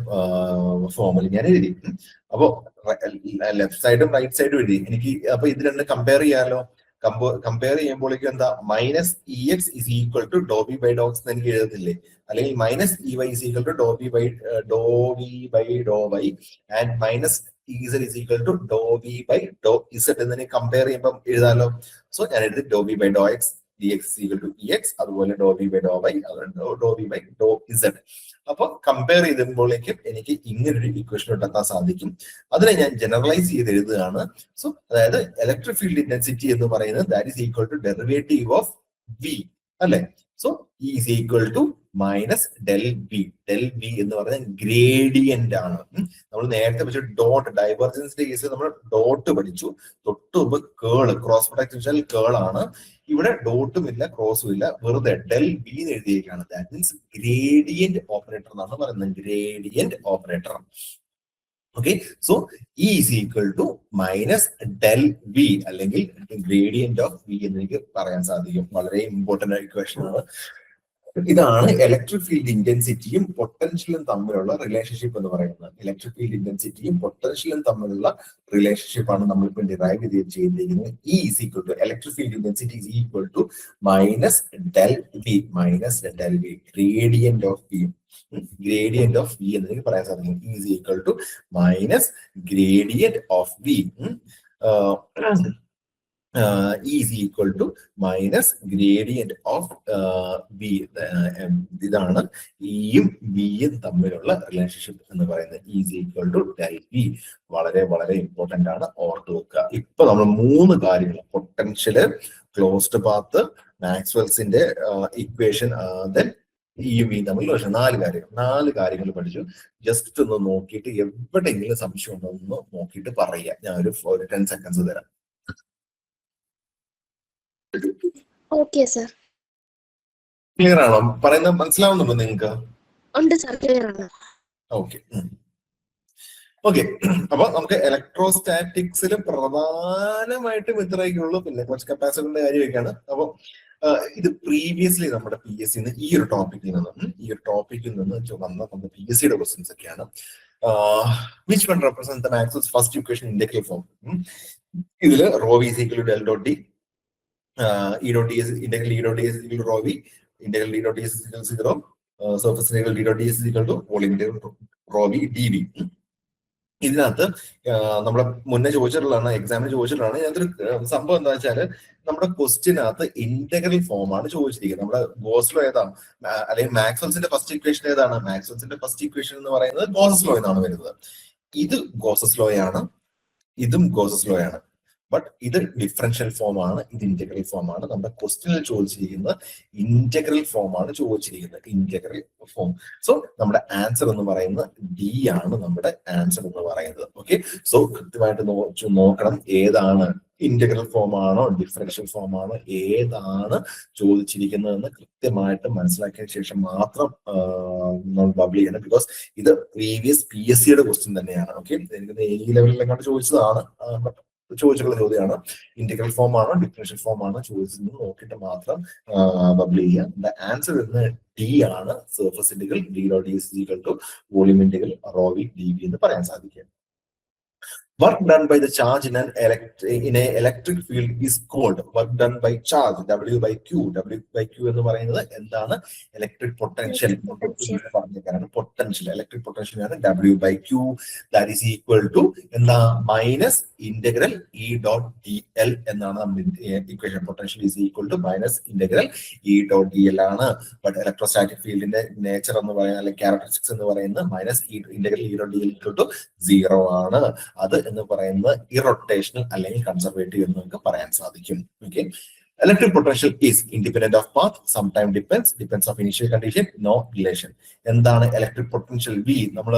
ഫോമിൽ ഞാൻ എഴുതി. അപ്പോ ലെഫ്റ്റ് സൈഡും റൈറ്റ് സൈഡും എഴുതി. എനിക്ക് അപ്പൊ ഇത് രണ്ടും കമ്പയർ ചെയ്യാലോ. കമ്പയർ ചെയ്യുമ്പോഴേക്കും എന്താ minus E X is equal to do B by do X എന്ന് എനിക്ക് എഴുതത്തില്ലേ, അല്ലെങ്കിൽ minus E Y is equal to do B by do Y and minus Z is equal to do B by do Z എന്ന് compare ചെയ്യുമ്പോൾ എഴുതാലോ. So ഞാൻ എഴുതി do B by do X dx equal to E X, അതുപോലെ do B by do Y, do B by do Z. അപ്പൊ compare ചെയ്തുമ്പോഴേക്കും എനിക്ക് ഇങ്ങനൊരു equation ഉണ്ടാക്കാൻ സാധിക്കും. അതിനെ ഞാൻ ജനറലൈസ് ചെയ്ത് എഴുതുകയാണ്. സോ അതായത് ഇലക്ട്രിക് ഫീൽഡ് ഇന്റൻസിറ്റി എന്ന് പറയുന്നത് that is equal to derivative of V അല്ലെ. So E is equal to minus del B. Del B എന്ന് പറഞ്ഞാൽ ഗ്രേഡിയന്റ് ആണ്. നമ്മൾ നേരത്തെ പഠിച്ച ഡോട്ട്, ഡൈവേർജൻസിന്റെ കേസിൽ നമ്മൾ ഡോട്ട് പഠിച്ചു. തൊട്ട് മുമ്പ് കേള്, ക്രോസ് പ്രൊഡക്റ്റ് വെച്ചാൽ കേൾ ആണ്. ഇവിടെ ഡോട്ടും ഇല്ല ക്രോസും ഇല്ല, വെറുതെ ഡെൽ ബി എന്ന് എഴുതിയേക്കാണ്. ദാറ്റ് മീൻസ് ഗ്രേഡിയന്റ് ഓപ്പറേറ്റർ എന്നാണ് പറയുന്നത്, gradient operator. Okay, so E is equal to minus del V അല്ലെങ്കിൽ ഗ്രേഡിയന്റ് ഓഫ് വി എന്ന് എനിക്ക് പറയാൻ സാധിക്കും. വളരെ ഇമ്പോർട്ടന്റ് ഇക്വേഷൻ ആണ്. ഇതാണ് ഇലക്ട്രിക് ഫീൽഡ് ഇന്റൻസിറ്റിയും പൊട്ടൻഷ്യലും തമ്മിലുള്ള റിലേഷൻഷിപ്പ് എന്ന് പറയുന്നത്. ഇലക്ട്രിക് ഫീൽഡ് ഇന്റൻസിറ്റിയും പൊട്ടൻഷ്യലും തമ്മിലുള്ള റിലേഷൻഷിപ്പ് ആണ് നമ്മളിപ്പോൾ ഡിറൈവ് ചെയ്തിരിക്കുന്നത്. E is equal to electric field intensity is equal to minus del V, minus del V gradient of V. Gradient of V എന്ന് പറയാൻ സാധിക്കും. E is equal to minus gradient of V. Is equal to minus gradient of B. ഇതാണ് ഇയും ബിയും തമ്മിലുള്ള relationship എന്ന് പറയുന്നത്. Is equal to del B. വളരെ വളരെ ഇമ്പോർട്ടന്റ് ആണ്, ഓർത്ത് വെക്കുക. ഇപ്പൊ നമ്മൾ 3 കാര്യങ്ങൾ, potential, closed path, മാക്സ്വെൽസിന്റെ equation, then ഇയും ബിയും തമ്മിൽ 4 കാര്യങ്ങൾ പഠിച്ചു. ജസ്റ്റ് ഒന്ന് നോക്കിയിട്ട് എവിടെയെങ്കിലും സംശയം ഉണ്ടോ എന്ന് നോക്കിയിട്ട് പറയുക. ഞാൻ ഒരു 10 സെക്കൻഡ്സ് തരാം. Okay sir. ക്ലിയർ ആണോ? പറയുന്നത് മനസ്സിലാവുന്നുണ്ടോ നിങ്ങൾക്ക്? ഉണ്ട് സർ, ക്ലിയർ ആണ്. Okay okay. അപ്പൊ നമുക്ക് ഇലക്ട്രോസ്റ്റാറ്റിക്സിൽ പ്രധാനമായിട്ടും ഇത്രയൊക്കെയുള്ളൂ. പിന്നെ കുറച്ച് കപ്പാസിറ്ററിന്റെ കാര്യമൊക്കെയാണ്. അപ്പൊ ഇത് പ്രീവിയസ്ലി നമ്മുടെ പി എസ് സിന്ന് ഈ ഒരു ടോപ്പിക്കിൽ നിന്ന് വന്ന നമ്മുടെ പി എസ് സിയുടെ ക്വസ്റ്റ്യൻസ് ഒക്കെയാണ്. Which one represent the Maxwell's first equation integral form? ഇതില് rho V is equal to del dot D, E dot ds, integral E dot ds is equal to rho v, integral E dot ds is equal to 0, surface integral E dot ds is equal to volume integral rho v dv. ഇതിനകത്ത് നമ്മുടെ മുന്നേ ചോദിച്ചിട്ടുള്ളതാണ്, എക്സാമിന് ചോദിച്ചിട്ടുള്ളതാണ്. ഇതിനകത്തൊരു സംഭവം എന്താ വെച്ചാൽ നമ്മുടെ ക്വസ്റ്റ്യനകത്ത് integral form ആണ് ചോദിച്ചിരിക്കുന്നത്. നമ്മുടെ ഗോസ് ലോ ഏതാണ്, അല്ലെങ്കിൽ മാക്സ്വെൽസിന്റെ ഫസ്റ്റ് ഇക്വേഷൻ ഏതാണ്? മാക്സ്വെൽസിന്റെ ഫസ്റ്റ് ഇക്വേഷൻ എന്ന് പറയുന്നത് ഗോസസ് ലോ എന്നാണ് വരുന്നത്. ഇത് ഗോസസ് ലോ ആണ്, ഇതും ഗോസസ് ലോ ആണ്. ബട്ട് ഇത് ഡിഫറൻഷ്യൽ ഫോം ആണ്, ഇത് ഇന്റഗ്രൽ ഫോം ആണ്. നമ്മുടെ ക്വസ്റ്റ്യനിൽ ചോദിച്ചിരിക്കുന്നത് ഇന്റഗ്രൽ ഫോം ആണ് ചോദിച്ചിരിക്കുന്നത്, ഇന്റഗ്രൽ ഫോം. സോ നമ്മുടെ ആൻസർ എന്ന് പറയുന്നത് ഡി ആണ്, നമ്മുടെ ആൻസർ എന്ന് പറയുന്നത്. ഓക്കെ, സോ കൃത്യമായിട്ട് നോക്കണം ഏതാണ് ഇന്റഗ്രൽ ഫോം ആണോ ഡിഫറൻഷ്യൽ ഫോം ആണോ ഏതാണ് ചോദിച്ചിരിക്കുന്നതെന്ന് കൃത്യമായിട്ട് മനസ്സിലാക്കിയ ശേഷം മാത്രം ബബിൾ ചെയ്യണം. ബിക്കോസ് ഇത് പ്രീവിയസ് പി എസ് സിയുടെ ക്വസ്റ്റ്യൻ തന്നെയാണ്. ഓക്കെ, എനിക്ക് ഈ ലെവലിലെങ്ങാണ്ട് ചോദിച്ചതാണ്, ചോദിച്ചിട്ടുള്ള ചോദ്യമാണ്. ഇന്റഗ്രൽ ഫോം ആണോ ഡിഫറൻഷ്യൽ ഫോം ആണോ ചോദിച്ചത് നോക്കിയിട്ട് മാത്രം ബബിൾ ചെയ്യാം. ദ ആൻസർ വരുന്നത് ഡി ആണ്, surface integral D dot D is equal to volume integral rho V D V എന്ന് പറയാൻ സാധിക്കും. Work done by the charge in an electric field is called work done by charge, W by Q. W by Q എന്ന് പറയുന്നത് എന്താണ്? Electric potential. Potential electric potential ആണ് W by Q. That is equal to എന്താ? Minus integral E dot D L എന്നാണ് നമ്മുടെ equation. Potential is equal to minus integral E dot D L ആണ്. But electrostatic ഫീൽഡിന്റെ nature എന്ന് പറയുന്നത് അല്ലെങ്കിൽ characteristics എന്ന് പറയുന്നത് minus integral E dot D L equal to 0 ആണ്. അത് എന്ന് പറയുന്നത് ഇറൊട്ടേഷണൽ അല്ലെങ്കിൽ കൺസർവേറ്റീവ് എന്ന് നമുക്ക് പറയാൻ സാധിക്കും. Okay, electric potential is independent of path, sometime depends of initial condition, no relation. എന്താണ് ഇലക്ട്രിക് പൊട്ടൻഷ്യൽ? വി. നമ്മൾ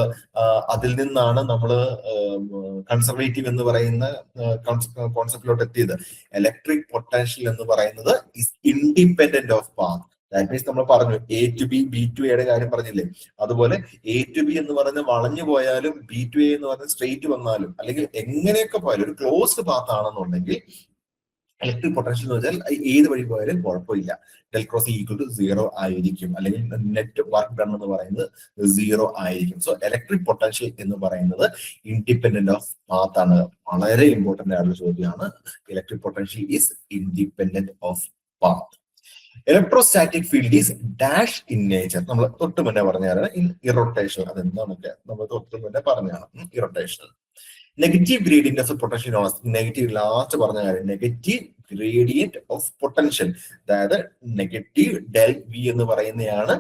അതിൽ നിന്നാണ് നമ്മൾ കൺസർവേറ്റീവ് എന്ന് പറയുന്ന കോൺസെപ്റ്റിലോട്ട് എത്തിയത്. ഇലക്ട്രിക് പൊട്ടൻഷ്യൽ എന്ന് പറയുന്നത് is independent of path. That means നമ്മൾ പറഞ്ഞു A to B, B to എയുടെ കാര്യം പറഞ്ഞില്ലേ, അതുപോലെ എ ടു ബി എന്ന് പറയുന്നത് വളഞ്ഞു പോയാലും ബി ടു എ എന്ന് പറയുന്നത് സ്ട്രെയിറ്റ് വന്നാലും അല്ലെങ്കിൽ എങ്ങനെയൊക്കെ പോയാലും ഒരു ക്ലോസ്ഡ് പാത്ത് ആണെന്നുണ്ടെങ്കിൽ ഇലക്ട്രിക് പൊട്ടൻഷ്യൽ എന്ന് വെച്ചാൽ ഏത് വഴി പോയാലും കുഴപ്പമില്ല, ഡെൽ ക്രോസ് ഈക്വൽ ടു 0 ആയിരിക്കും, അല്ലെങ്കിൽ നെറ്റ് വർക്ക് ഡൺ എന്ന് പറയുന്നത് 0 ആയിരിക്കും. സോ ഇലക്ട്രിക് പൊട്ടൻഷ്യൽ എന്ന് പറയുന്നത് ഇൻഡിപെൻഡന്റ് ഓഫ് പാത്ത് ആണ്. വളരെ ഇമ്പോർട്ടന്റ് ആയിട്ടുള്ള ചോദ്യമാണ്. Electric potential is independent of path. Electrostatic field is dash in nature. നമ്മൾ തൊട്ട് മുന്നേ പറഞ്ഞാണ് ഇറൊട്ടേഷൻ. അതെന്താണൊക്കെ നമ്മൾ തൊട്ട് മുന്നേ പറഞ്ഞാണ് irrotation. Negative gradient of potential negative last പറഞ്ഞ കാര്യം, നെഗറ്റീവ് ഗ്രേഡിയന്റ് ഓഫ് പൊട്ടൻഷ്യൽ, അതായത് നെഗറ്റീവ് ഡെൽ വി എന്ന് പറയുന്നതാണ്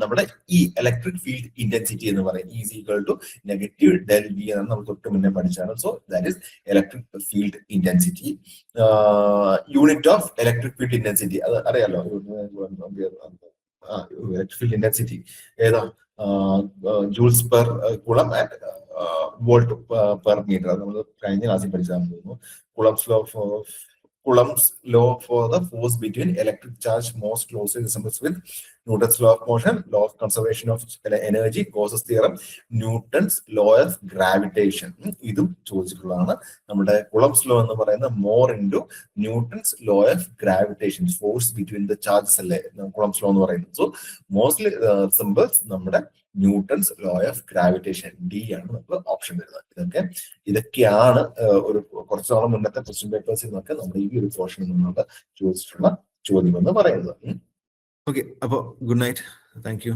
നമ്മുടെ ഈ ഇലക്ട്രിക് ഫീൽഡ് ഇന്റൻസിറ്റി എന്ന് പറയുന്നത്. Is equal to negative del V എന്നാണ് നമ്മൾ തൊട്ട് മുന്നേ പഠിച്ചാണ്. So that is electric field intensity. Unit of electric field intensity അത് അറിയാലോ, ഇലക്ട്രിക് ഫീൽഡ് ഇന്റൻസിറ്റി ഏതാ, joules per coulomb and volt per metre. അത് നമ്മൾ കഴിഞ്ഞ ക്ലാസ്സിൽ പഠിച്ചാൽ തോന്നുന്നു. Coulomb's law for the force between electric charge most closely resembles with Newton's law of motion, law of conservation of energy, Gauss's theorem, Newton's law of gravitation. ഇതും ചോദിച്ചിട്ടുള്ളതാണ്. നമ്മുടെ Coulomb's law എന്ന് പറയുന്നത് more into Newton's law of gravitation, force between the charges അല്ലേ Coulomb's law എന്ന് പറയുന്നത്. So mostly symbols നമ്മുടെ Newton's law of gravitation, D ആണ് നമുക്ക് ഓപ്ഷൻ വരുന്നത്. ഇതൊക്കെയാണ് ഒരു കുറച്ച് നാളെ മുന്നത്തെ ക്വസ്റ്റ്യൻ പേപ്പേഴ്സിൽ നിന്നൊക്കെ നമ്മുടെ ഈ ഒരു പോർഷനിൽ നിന്നൊക്കെ ചോദിച്ചിട്ടുള്ള ചോദ്യം എന്ന് പറയുന്നത്. ഓക്കെ, അപ്പോൾ ഗുഡ് നൈറ്റ്, താങ്ക് യു.